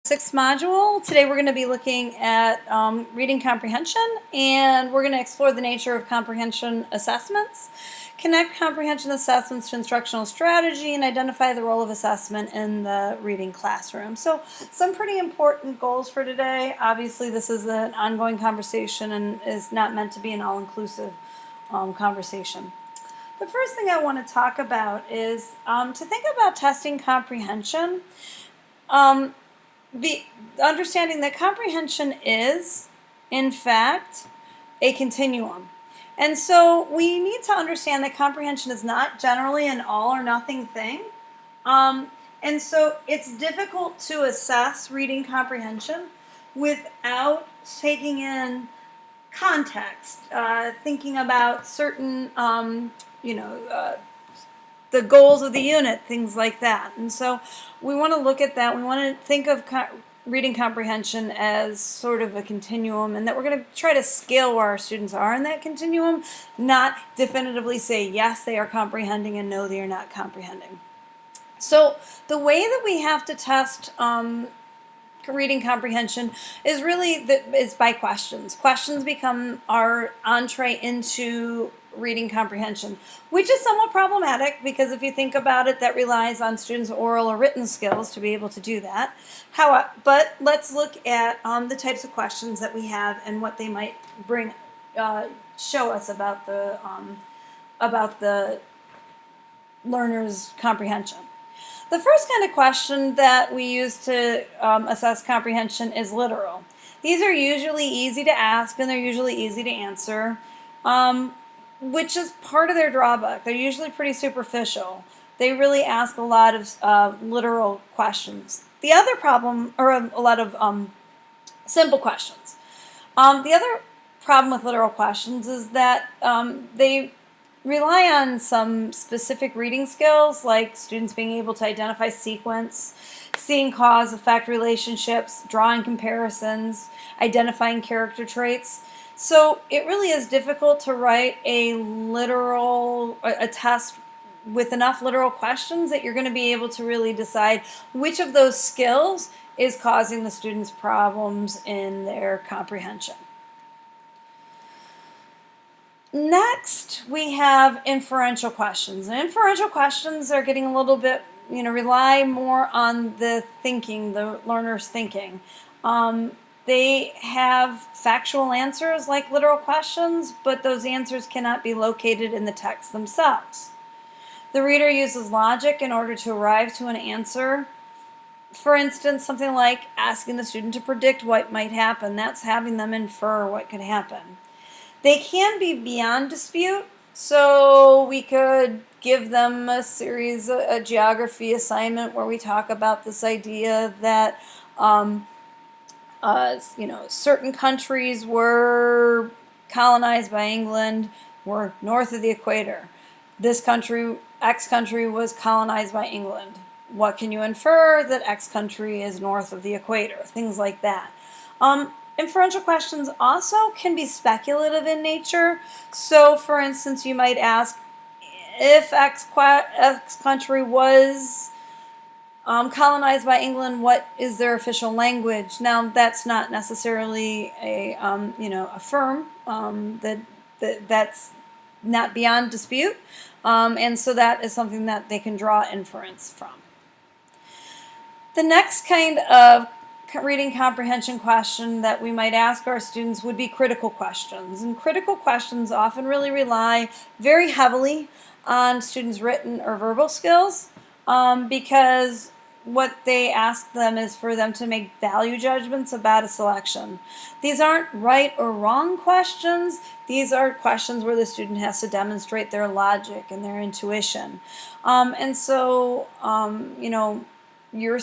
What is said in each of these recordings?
Sixth module. Today we're going to be looking at reading comprehension, and we're going to explore the nature of comprehension assessments, connect comprehension assessments to instructional strategy, and identify the role of assessment in the reading classroom. So some pretty important goals for today. Obviously this is an ongoing conversation and is not meant to be an all-inclusive conversation. The first thing I want to talk about is to think about testing comprehension. The understanding that comprehension is, in fact, a continuum. And so we need to understand that comprehension is not generally an all or nothing thing. And so it's difficult to assess reading comprehension without taking in context, thinking about certain, the goals of the unit, things like that. And so we want to look at that. We want to think of reading comprehension as sort of a continuum, and that we're going to try to scale where our students are in that continuum, not definitively say yes, they are comprehending and no, they are not comprehending. So the way that we have to test reading comprehension is really by questions. Questions become our entree into reading comprehension, which is somewhat problematic because if you think about it, that relies on students' oral or written skills to be able to do that. But let's look at the types of questions that we have and what they might show us about the learner's comprehension. The first kind of question that we use to assess comprehension is literal. These are usually easy to ask and they're usually easy to answer, which is part of their drawback. They're usually pretty superficial. They really ask a lot of literal questions. The other problem, or a lot of simple questions. The other problem with literal questions is that they rely on some specific reading skills, like students being able to identify sequence, seeing cause-effect relationships, drawing comparisons, identifying character traits. So it really is difficult to write a test with enough literal questions that you're going to be able to really decide which of those skills is causing the students problems in their comprehension. Next, we have inferential questions. And inferential questions are getting a little bit, rely more on the thinking, the learner's thinking. They have factual answers like literal questions, but those answers cannot be located in the text themselves. The reader uses logic in order to arrive to an answer. For instance, something like asking the student to predict what might happen. That's having them infer what could happen. They can be beyond dispute, so we could give them a geography assignment where we talk about this idea that certain countries were colonized by England, were north of the equator. This country, X country, was colonized by England. What can you infer? That X country is north of the equator, things like that. Inferential questions also can be speculative in nature. So, for instance, you might ask, if X country was colonized by England, what is their official language? Now, that's not necessarily a firm. That's not beyond dispute, and so that is something that they can draw inference from. The next kind of reading comprehension question that we might ask our students would be critical questions. And critical questions often really rely very heavily on students' written or verbal skills because what they ask them is for them to make value judgments about a selection. These aren't right or wrong questions. These are questions where the student has to demonstrate their logic and their intuition. And so, you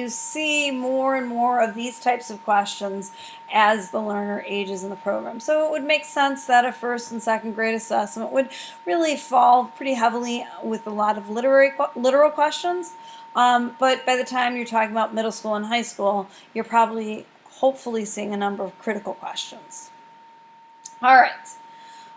see more and more of these types of questions as the learner ages in the program. So it would make sense that a first and second grade assessment would really fall pretty heavily with a lot of literal questions. But by the time you're talking about middle school and high school, you're probably, hopefully, seeing a number of critical questions. All right.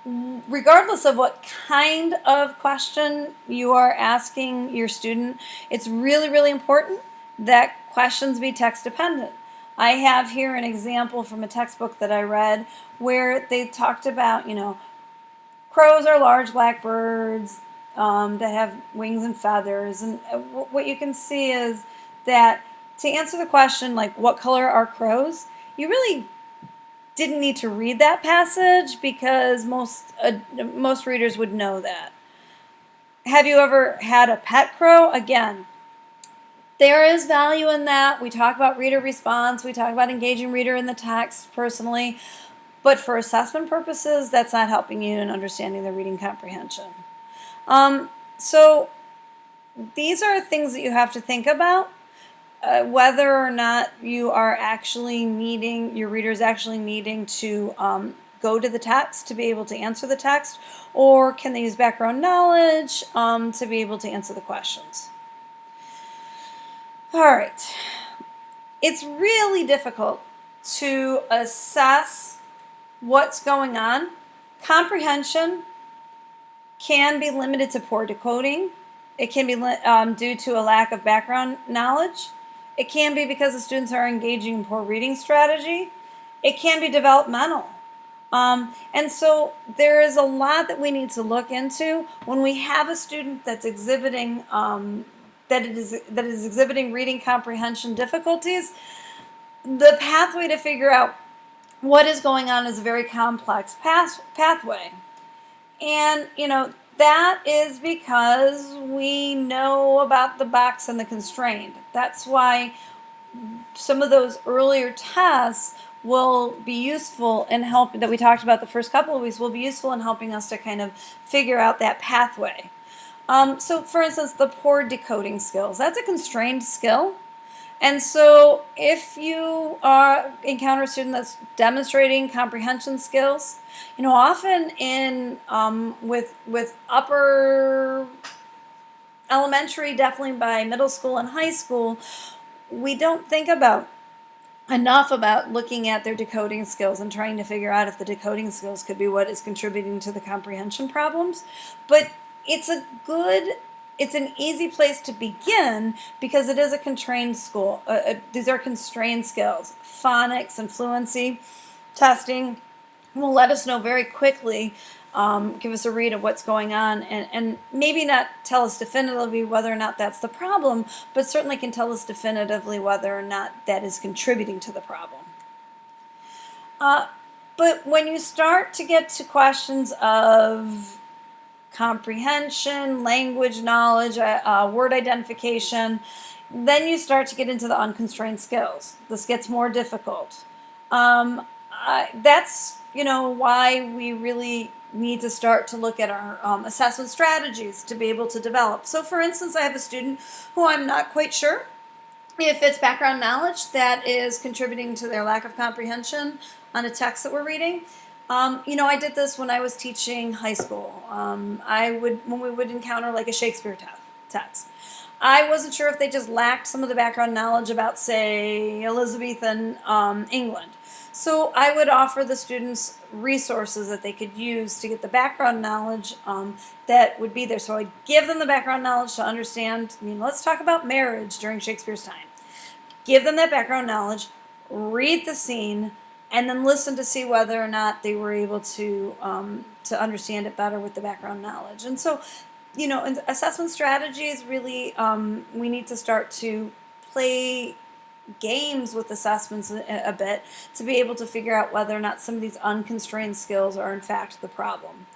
Regardless of what kind of question you are asking your student, it's really, really important that questions be text dependent. I have here an example from a textbook that I read where they talked about, crows are large black birds that have wings and feathers. And what you can see is that to answer the question, like, what color are crows, you really didn't need to read that passage because most readers would know that. Have you ever had a pet crow? Again, there is value in that. We talk about reader response. We talk about engaging reader in the text personally. But for assessment purposes, that's not helping you in understanding the reading comprehension. So these are things that you have to think about. Whether or not you are actually needing, your reader is actually needing to go to the text to be able to answer the text, or can they use background knowledge to be able to answer the questions. All right. It's really difficult to assess what's going on. Comprehension can be limited to poor decoding. It can be due to a lack of background knowledge. It can be because the students are engaging in poor reading strategy. It can be developmental. And so there is a lot that we need to look into when we have a student that's exhibiting that is exhibiting reading comprehension difficulties. The pathway to figure out what is going on is a very complex pathway. And, that is because we know about the box and the constrained. That's why some of those earlier tests will be useful in helping, that we talked about the first couple of weeks, will be useful in helping us to kind of figure out that pathway. So, for instance, the poor decoding skills, that's a constrained skill. And so if you encounter a student that's demonstrating comprehension skills, often in with upper elementary, definitely by middle school and high school, we don't think enough about looking at their decoding skills and trying to figure out if the decoding skills could be what is contributing to the comprehension problems. But it's an easy place to begin because it is a constrained school. These are constrained skills. Phonics and fluency testing will let us know very quickly, give us a read of what's going on, and maybe not tell us definitively whether or not that's the problem, but certainly can tell us definitively whether or not that is contributing to the problem. But when you start to get to questions of comprehension, language knowledge, word identification, then you start to get into the unconstrained skills. This gets more difficult. That's why we really need to start to look at our assessment strategies to be able to develop. So for instance, I have a student who I'm not quite sure if it's background knowledge that is contributing to their lack of comprehension on a text that we're reading. I did this when I was teaching high school. When we would encounter like a Shakespeare text, I wasn't sure if they just lacked some of the background knowledge about, say, Elizabethan England. So I would offer the students resources that they could use to get the background knowledge that would be there. So I'd give them the background knowledge to understand, let's talk about marriage during Shakespeare's time. Give them that background knowledge, read the scene, and then listen to see whether or not they were able to understand it better with the background knowledge. And so, in assessment strategies, really, we need to start to play games with assessments a bit to be able to figure out whether or not some of these unconstrained skills are in fact the problem.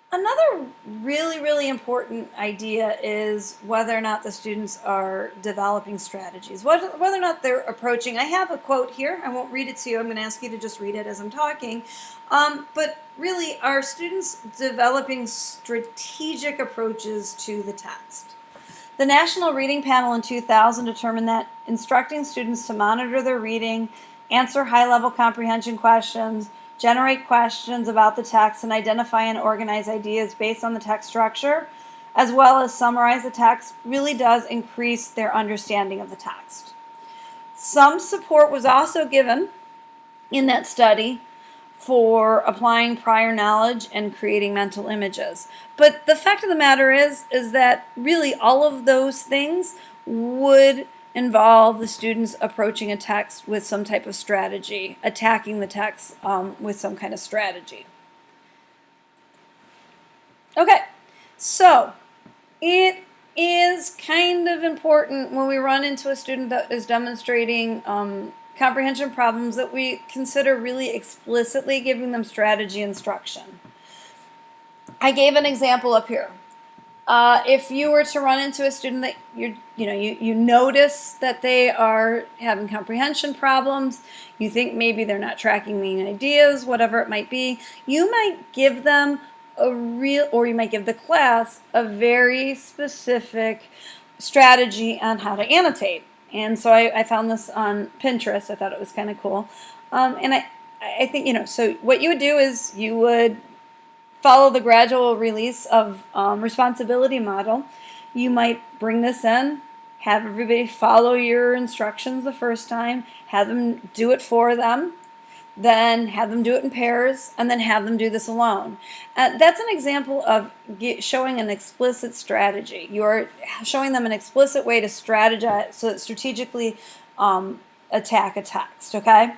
Another really, really important idea is whether or not the students are developing strategies, whether or not they're approaching. I have a quote here. I won't read it to you. I'm going to ask you to just read it as I'm talking. But really, are students developing strategic approaches to the text? The National Reading Panel in 2000 determined that instructing students to monitor their reading, answer high-level comprehension questions, generate questions about the text, and identify and organize ideas based on the text structure, as well as summarize the text, really does increase their understanding of the text. Some support was also given in that study for applying prior knowledge and creating mental images. But the fact of the matter is that really all of those things would involve the students approaching a text with some type of strategy, attacking the text with some kind of strategy. Okay, so it is kind of important when we run into a student that is demonstrating comprehension problems that we consider really explicitly giving them strategy instruction. I gave an example up here. If you were to run into a student that you notice that they are having comprehension problems, you think maybe they're not tracking main ideas, whatever it might be, you might give them you might give the class a very specific strategy on how to annotate. And so I found this on Pinterest. I thought it was kind of cool. And I think, so what you would do is you would follow the gradual release of responsibility model. You might bring this in, have everybody follow your instructions the first time, have them do it for them, then have them do it in pairs, and then have them do this alone. That's an example of showing an explicit strategy. You're showing them an explicit way to strategize, so that strategically attack a text, okay?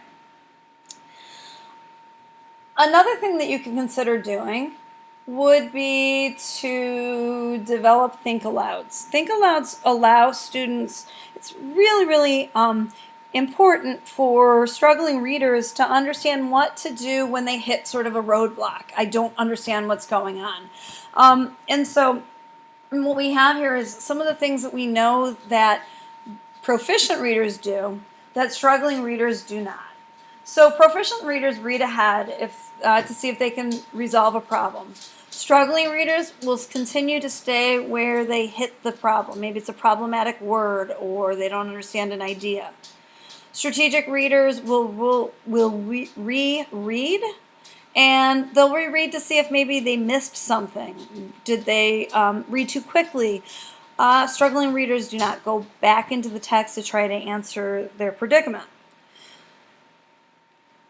Another thing that you can consider doing would be to develop think-alouds. Think-alouds allow students, it's really, really important for struggling readers to understand what to do when they hit sort of a roadblock. I don't understand what's going on. And so what we have here is some of the things that we know that proficient readers do that struggling readers do not. So proficient readers read ahead to see if they can resolve a problem. Struggling readers will continue to stay where they hit the problem. Maybe it's a problematic word or they don't understand an idea. Strategic readers will reread, and they'll reread to see if maybe they missed something. Did they read too quickly? Struggling readers do not go back into the text to try to answer their predicament.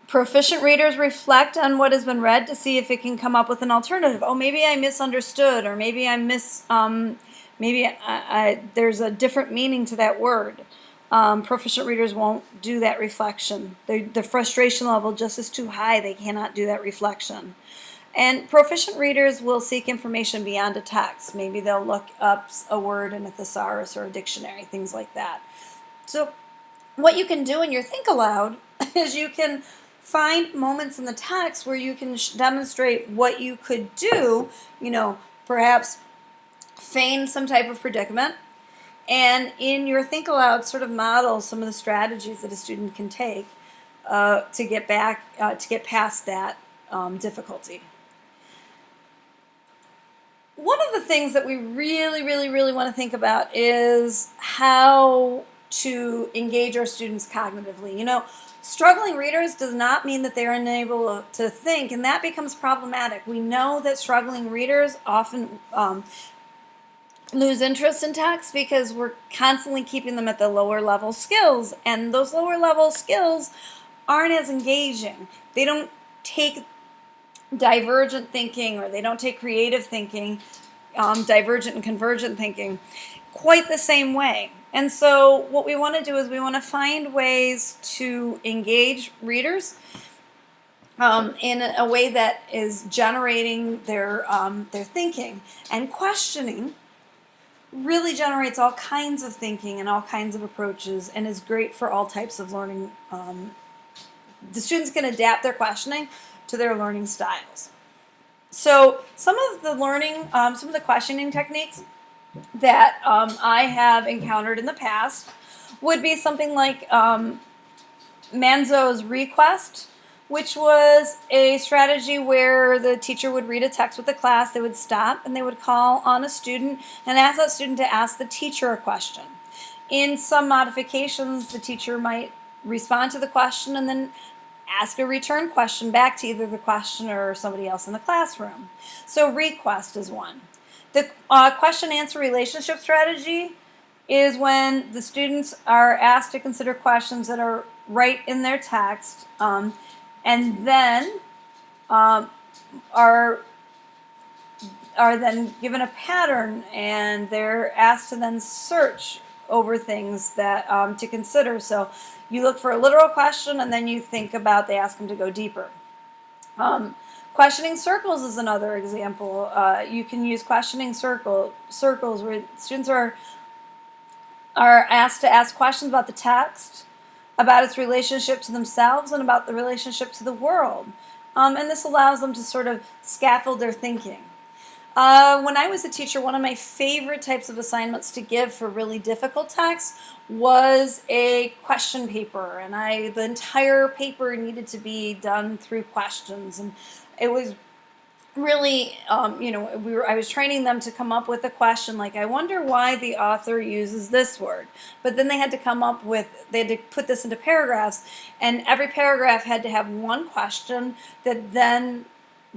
Proficient readers reflect on what has been read to see if it can come up with an alternative. Oh, maybe I misunderstood, or maybe there's a different meaning to that word. Proficient readers won't do that reflection. The frustration level just is too high. They cannot do that reflection. And proficient readers will seek information beyond a text. Maybe they'll look up a word in a thesaurus or a dictionary, things like that. So what you can do in your Think Aloud is you can find moments in the text where you can demonstrate what you could do, perhaps feign some type of predicament, and in your Think Aloud sort of model some of the strategies that a student can take to get past that difficulty. One of the things that we really, really, really want to think about is how to engage our students cognitively. Struggling readers does not mean that they're unable to think, and that becomes problematic. We know that struggling readers often lose interest in text because we're constantly keeping them at the lower level skills, and those lower level skills aren't as engaging. They don't take divergent thinking, or they don't take creative thinking, divergent and convergent thinking, quite the same way. And so what we want to do is we want to find ways to engage readers in a way that is generating their thinking. And questioning really generates all kinds of thinking and all kinds of approaches, and is great for all types of learning. The students can adapt their questioning to their learning styles. So some of the questioning techniques that I have encountered in the past would be something like Manzo's request, which was a strategy where the teacher would read a text with the class, they would stop, and they would call on a student and ask that student to ask the teacher a question. In some modifications, the teacher might respond to the question and then ask a return question back to either the questioner or somebody else in the classroom. So request is one. The question-answer relationship strategy is when the students are asked to consider questions that are right in their text, and then are are then given a pattern, and they're asked to then search over things that to consider. So you look for a literal question, and then you think about, they ask them to go deeper. Questioning circles is another example. You can use questioning circles where students are asked to ask questions about the text, about its relationship to themselves, and about the relationship to the world. And this allows them to sort of scaffold their thinking. When I was a teacher, one of my favorite types of assignments to give for really difficult texts was a question paper, and the entire paper needed to be done through questions, and it was really, I was training them to come up with a question like, I wonder why the author uses this word. But then they had to put this into paragraphs, and every paragraph had to have one question that then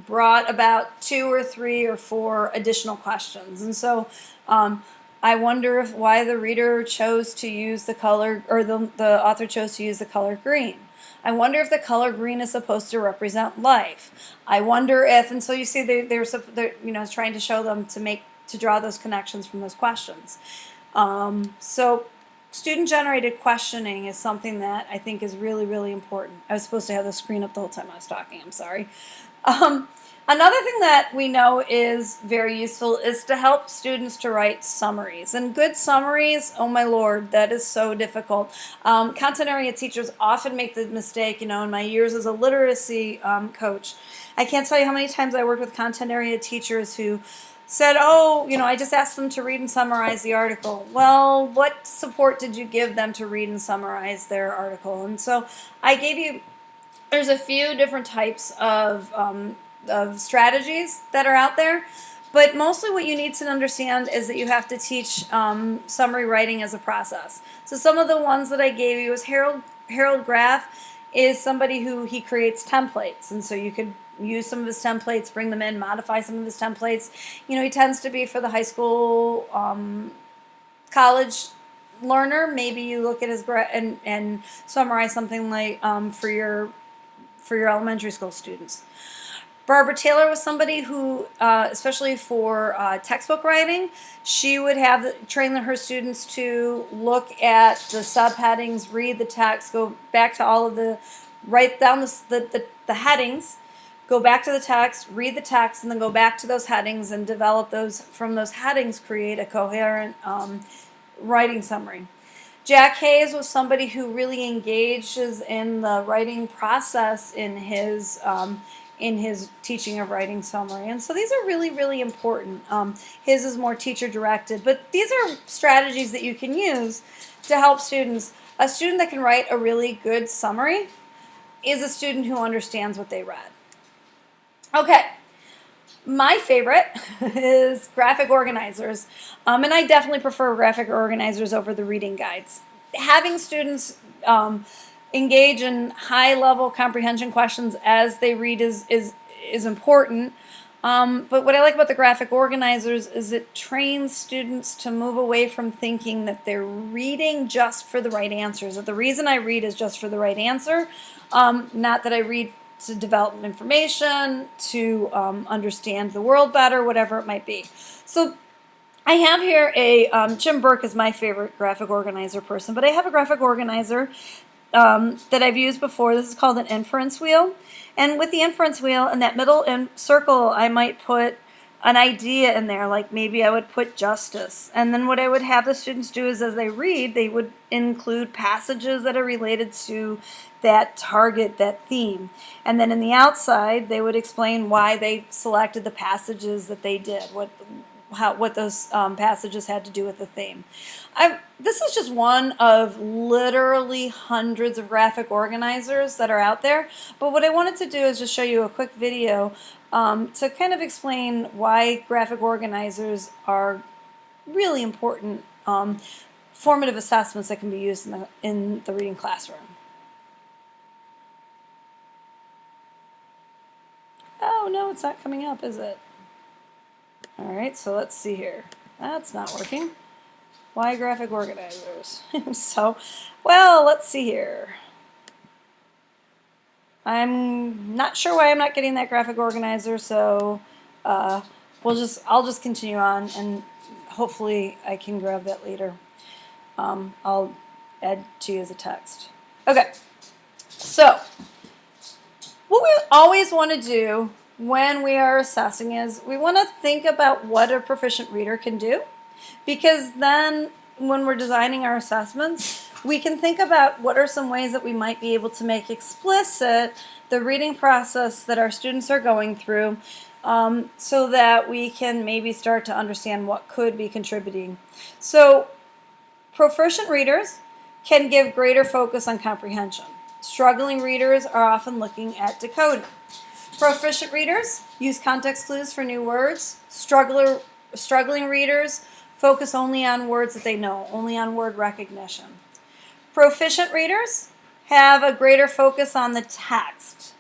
brought about 2 or 3 or 4 additional questions. And so I wonder why the reader chose to use the color, or the author chose to use the color green. I wonder if the color green is supposed to represent life. I wonder if, and so you see they're trying to show them to draw those connections from those questions. So student-generated questioning is something that I think is really, really important. I was supposed to have the screen up the whole time I was talking. I'm sorry. Another thing that we know is very useful is to help students to write summaries. And good summaries, oh my lord, that is so difficult. Content area teachers often make the mistake, in my years as a literacy coach, I can't tell you how many times I worked with content area teachers who said, oh, I just asked them to read and summarize the article. Well, what support did you give them to read and summarize their article? And so there's a few different types of strategies that are out there, but mostly what you need to understand is that you have to teach summary writing as a process. So some of the ones that I gave you is Harold Graff is somebody who he creates templates, and so you could use some of his templates, bring them in, modify some of his templates. He tends to be for the high school, college learner. Maybe you look at his and summarize something like for your elementary school students. Barbara Taylor was somebody who, especially for textbook writing, she would train her students to look at the subheadings, read the text, go back to write down the headings, go back to the text, read the text, and then go back to those headings and develop from those headings, create a coherent writing summary. Jack Hayes was somebody who really engages in the writing process in his teaching of writing summary. And so these are really, really important. His is more teacher-directed, but these are strategies that you can use to help students. A student that can write a really good summary is a student who understands what they read. Okay. My favorite is graphic organizers, and I definitely prefer graphic organizers over the reading guides. Having students engage in high-level comprehension questions as they read is important, but what I like about the graphic organizers is it trains students to move away from thinking that they're reading just for the right answers, that the reason I read is just for the right answer, not that I read to develop information, to understand the world better, whatever it might be. So I have here Jim Burke is my favorite graphic organizer person, but I have a graphic organizer that I've used before. This is called an inference wheel. And with the inference wheel, in that middle circle, I might put an idea in there, like maybe I would put justice. And then what I would have the students do is as they read, they would include passages that are related to that target, that theme. And then in the outside, they would explain why they selected the passages that they did, what those passages had to do with the theme. This is just one of literally hundreds of graphic organizers that are out there, but what I wanted to do is just show you a quick video to kind of explain why graphic organizers are really important formative assessments that can be used in the reading classroom. Oh no, it's not coming up, is it? Alright, so let's see here. That's not working. Why graphic organizers? Well, let's see here. I'm not sure why I'm not getting that graphic organizer, so I'll just continue on, and hopefully I can grab that later. I'll add to you as a text. Okay, so what we always want to do when we are assessing is we want to think about what a proficient reader can do, because then when we're designing our assessments, we can think about what are some ways that we might be able to make explicit the reading process that our students are going through, so that we can maybe start to understand what could be contributing. So proficient readers can give greater focus on comprehension. Struggling readers are often looking at decoding. Proficient readers use context clues for new words. Struggling readers focus only on words that they know, only on word recognition. Proficient readers have a greater focus on the text.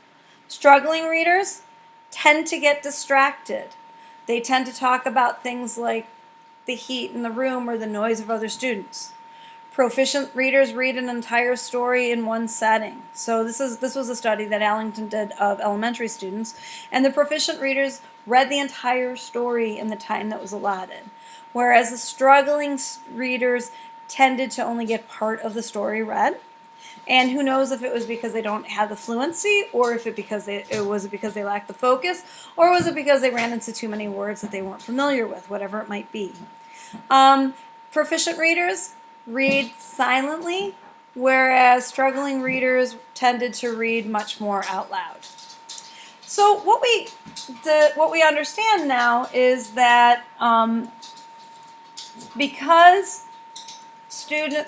Struggling readers tend to get distracted. They tend to talk about things like the heat in the room or the noise of other students. Proficient readers read an entire story in one setting. So this was a study that Allington did of elementary students, and the proficient readers read the entire story in the time that was allotted, whereas the struggling readers tended to only get part of the story read. And who knows if it was because they don't have the fluency, or if it was because they lacked the focus, or was it because they ran into too many words that they weren't familiar with, whatever it might be. Proficient readers read silently, whereas struggling readers tended to read much more out loud. So what we understand now is that because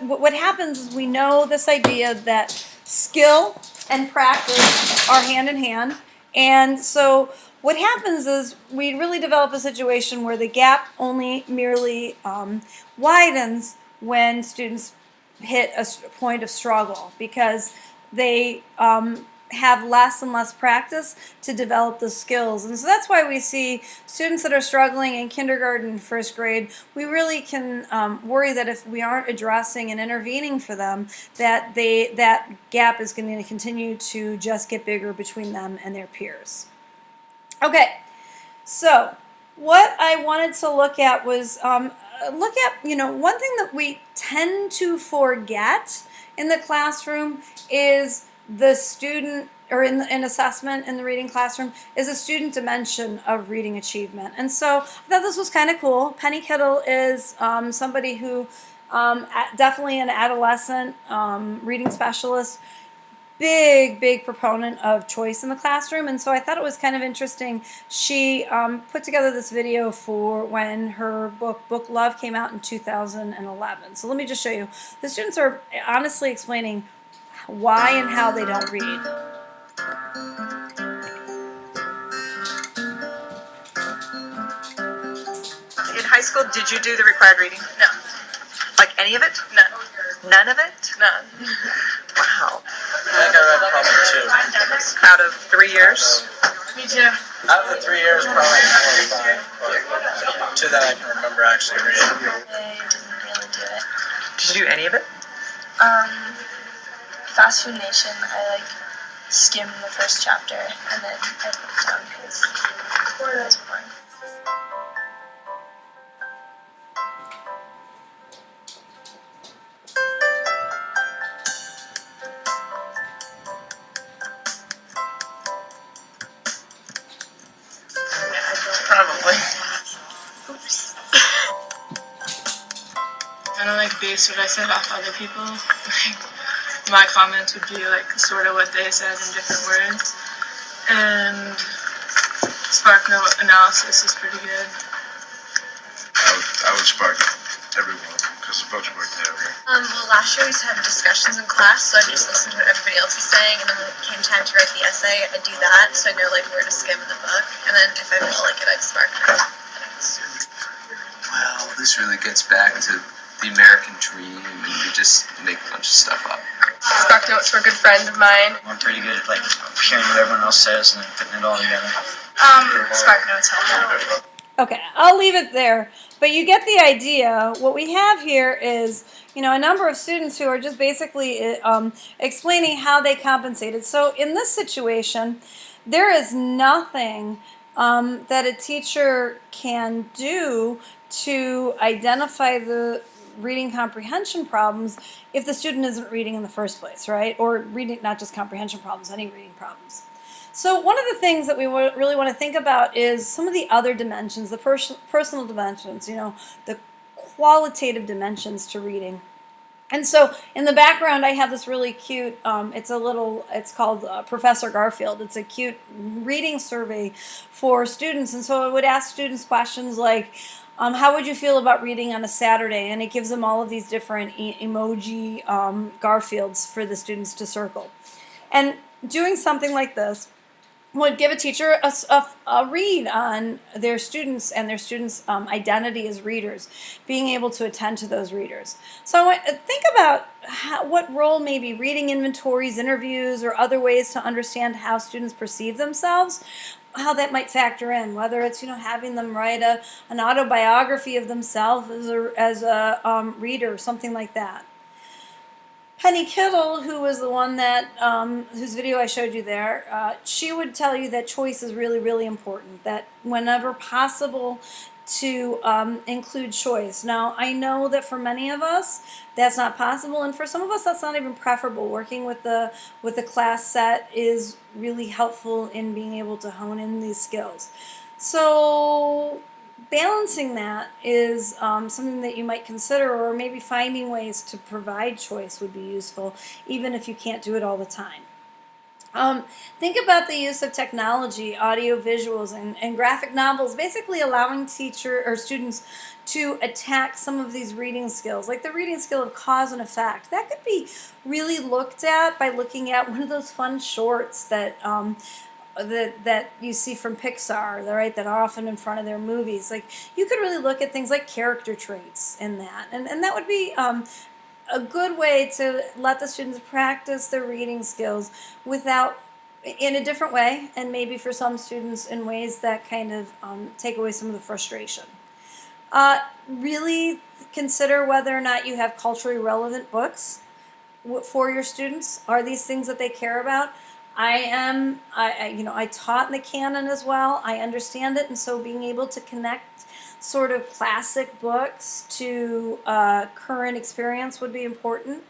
what happens is we know this idea that skill and practice are hand in hand, and so what happens is we really develop a situation where the gap only merely widens when students hit a point of struggle, because they have less and less practice to develop the skills. And so that's why we see students that are struggling in kindergarten and first grade, we really can worry that if we aren't addressing and intervening for them, that that gap is going to continue to just get bigger between them and their peers. Okay, so what I wanted to look at was one thing that we tend to forget in the classroom is the student, or in assessment in the reading classroom, is a student dimension of reading achievement. And so I thought this was kind of cool. Penny Kittle is somebody who definitely an adolescent reading specialist, big proponent of choice in the classroom, and so I thought it was kind of interesting. She put together this video for when her book Love came out in 2011. So let me just show you. The students are honestly explaining why and how they don't read. In high school, did you do the required reading? No. Like any of it? None. None of it? None. Wow. I think I read probably 2. Out of 3 years? Me too. Out of the 3 years, probably 4 or 5. 2 that I can remember actually reading. I didn't really do it. Did you do any of it? Fast Food Nation, I skimmed the first chapter and then I put it down because it was boring. Probably. Oops. I don't base what I said off other people. My comments would be sort of what they said in different words. And spark note analysis is pretty good. I would spark everyone because the books weren't there. Well, last year we used to have discussions in class, so I just listened to what everybody else was saying, and then when it came time to write the essay, I'd do that, so I know where to skim in the book, and then if I really like it, I'd spark it. Well, this really gets back to the American dream, and you just make a bunch of stuff up. Spark notes were a good friend of mine. I'm pretty good at hearing what everyone else says and then putting it all together. Spark notes help. Okay, I'll leave it there. but you get the idea. What we have here is, a number of students who are just basically explaining how they compensated. So in this situation, there is nothing that a teacher can do to identify the reading comprehension problems if the student isn't reading in the first place, right? Or reading, not just comprehension problems, any reading problems. So one of the things that we really want to think about is some of the other dimensions, the personal dimensions, the qualitative dimensions to reading. And so in the background, I have this really cute, it's called Professor Garfield. It's a cute reading survey for students. And so I would ask students questions like, how would you feel about reading on a Saturday? And it gives them all of these different emoji Garfields for the students to circle. And doing something like this would give a teacher a read on their students and their students' identity as readers, being able to attend to those readers. So think about what role maybe reading inventories, interviews, or other ways to understand how students perceive themselves, how that might factor in, whether it's having them write an autobiography of themselves as a reader, something like that. Penny Kittle, who was the one that whose video I showed you there, she would tell you that choice is really, really important, that whenever possible to include choice. Now, I know that for many of us that's not possible, and for some of us that's not even preferable. Working with the class set is really helpful in being able to hone in these skills. So balancing that is something that you might consider, or maybe finding ways to provide choice would be useful, even if you can't do it all the time. Think about the use of technology, audio visuals, and graphic novels, basically allowing students to attack some of these reading skills, like the reading skill of cause and effect. That could be really looked at by looking at one of those fun shorts that that you see from Pixar, right, that are often in front of their movies. Like, you could really look at things like character traits in that, and that would be a good way to let the students practice their reading skills in a different way, and maybe for some students in ways that kind of take away some of the frustration. Really consider whether or not you have culturally relevant books for your students. Are these things that they care about? I taught in the canon as well. I understand it, and so being able to connect sort of classic books to current experience would be important.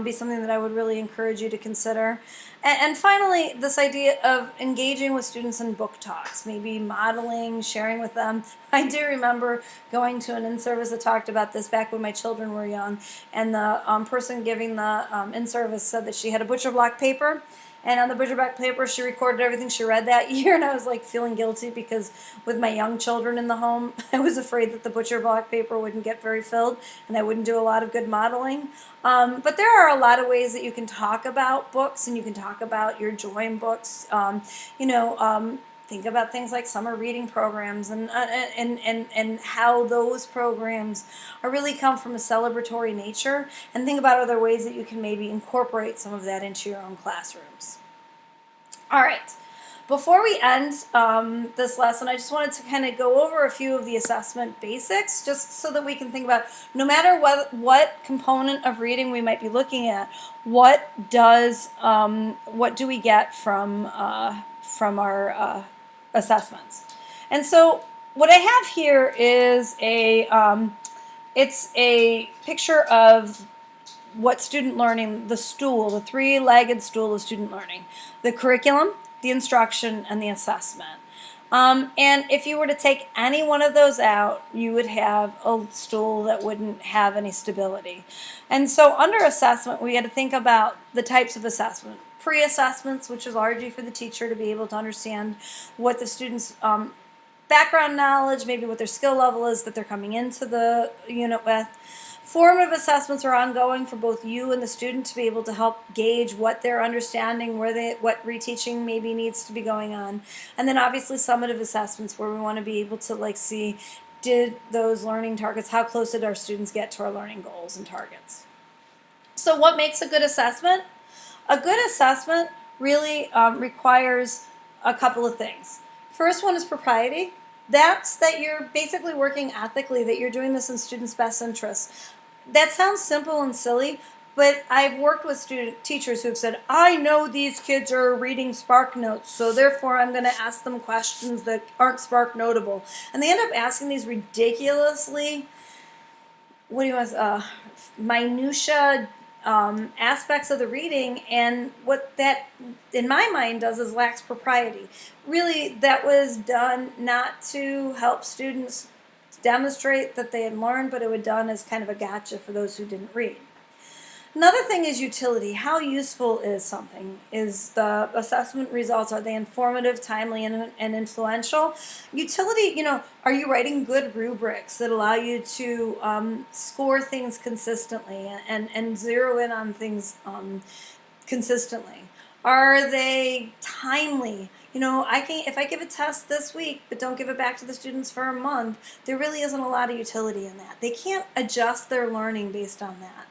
Be something that I would really encourage you to consider. And finally, this idea of engaging with students in book talks, maybe modeling, sharing with them. I do remember going to an in-service that talked about this back when my children were young, and the person giving the in-service said that she had a butcher block paper, and on the butcher block paper she recorded everything she read that year, and I was like feeling guilty because with my young children in the home, I was afraid that the butcher block paper wouldn't get very filled and I wouldn't do a lot of good modeling. But there are a lot of ways that you can talk about books, and you can talk about your joy in books. Think about things like summer reading programs and how those programs are really come from a celebratory nature, and think about other ways that you can maybe incorporate some of that into your own classrooms. All right. Before we end this lesson, I just wanted to kind of go over a few of the assessment basics, just so that we can think about, no matter what component of reading we might be looking at, what do we get from our assessments. And so what I have here is it's a picture of what student learning, the stool, the three-legged stool of student learning, the curriculum, the instruction, and the assessment. And if you were to take any one of those out, you would have a stool that wouldn't have any stability. And so under assessment, we had to think about the types of assessment. Pre-assessments, which is largely for the teacher to be able to understand what the student's background knowledge, maybe what their skill level is that they're coming into the unit with. Formative assessments are ongoing for both you and the student to be able to help gauge what they're understanding, what reteaching maybe needs to be going on. And then obviously summative assessments, where we want to be able to see, did those learning targets, how close did our students get to our learning goals and targets? So what makes a good assessment? A good assessment really requires a couple of things. First one is propriety. That's that you're basically working ethically, that you're doing this in students' best interests. That sounds simple and silly, but I've worked with teachers who have said, I know these kids are reading Spark Notes, so therefore I'm going to ask them questions that aren't Spark Notable. And they end up asking these ridiculously, minutia aspects of the reading, and what that, in my mind, does is lacks propriety. Really, that was done not to help students demonstrate that they had learned, but it was done as kind of a gotcha for those who didn't read. Another thing is utility. How useful is something? Is the assessment results, are they informative, timely, and influential? Utility, are you writing good rubrics that allow you to score things consistently and zero in on things consistently? Are they timely? If I give a test this week but don't give it back to the students for a month, there really isn't a lot of utility in that. They can't adjust their learning based on that.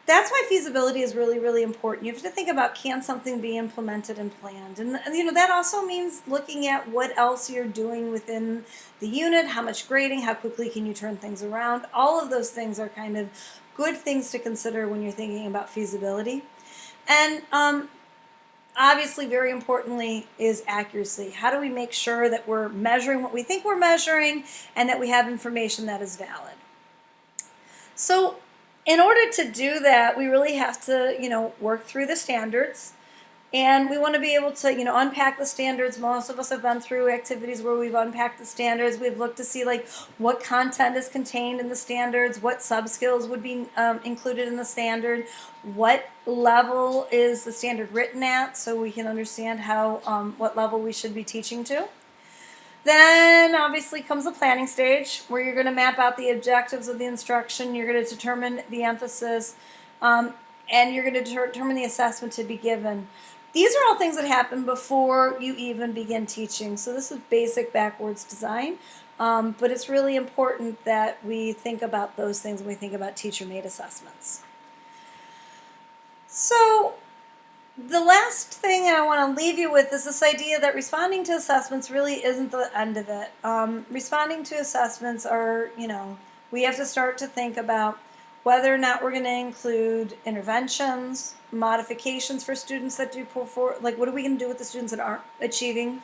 That's why feasibility is really, really important. You have to think about, can something be implemented and planned? And that also means looking at what else you're doing within the unit, how much grading, how quickly can you turn things around. All of those things are kind of good things to consider when you're thinking about feasibility. And obviously, very importantly, is accuracy. How do we make sure that we're measuring what we think we're measuring and that we have information that is valid? So in order to do that, we really have to, work through the standards, and we want to be able to, unpack the standards. Most of us have been through activities where we've unpacked the standards. We've looked to see what content is contained in the standards, what sub-skills would be included in the standard, what level is the standard written at, so we can understand how what level we should be teaching to. Then obviously comes the planning stage, where you're going to map out the objectives of the instruction, you're going to determine the emphasis, and you're going to determine the assessment to be given. These are all things that happen before you even begin teaching. So this is basic backwards design, but it's really important that we think about those things when we think about teacher-made assessments. So the last thing I want to leave you with is this idea that responding to assessments really isn't the end of it. Responding to assessments are, we have to start to think about whether or not we're going to include interventions, modifications for students that do pull forward, what are we going to do with the students that aren't achieving?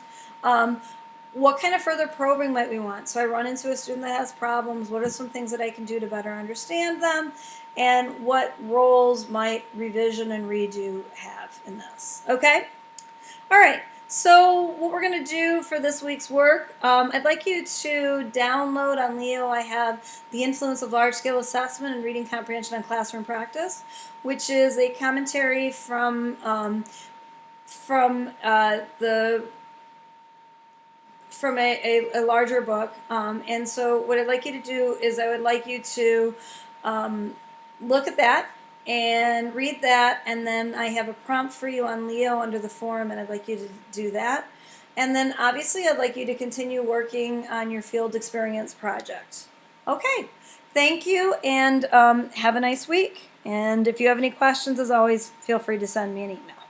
What kind of further probing might we want? So I run into a student that has problems. What are some things that I can do to better understand them? And what roles might revision and redo have in this? Okay? All right. So what we're going to do for this week's work, I'd like you to download on Leo. I have The Influence of Large-Scale Assessment and Reading Comprehension on Classroom Practice, which is a commentary from a larger book. And so what I'd like you to do is I would like you to look at that and read that, and then I have a prompt for you on Leo under the forum, and I'd like you to do that. And then obviously I'd like you to continue working on your field experience project. Okay, thank you, and have a nice week. And if you have any questions, as always, feel free to send me an email.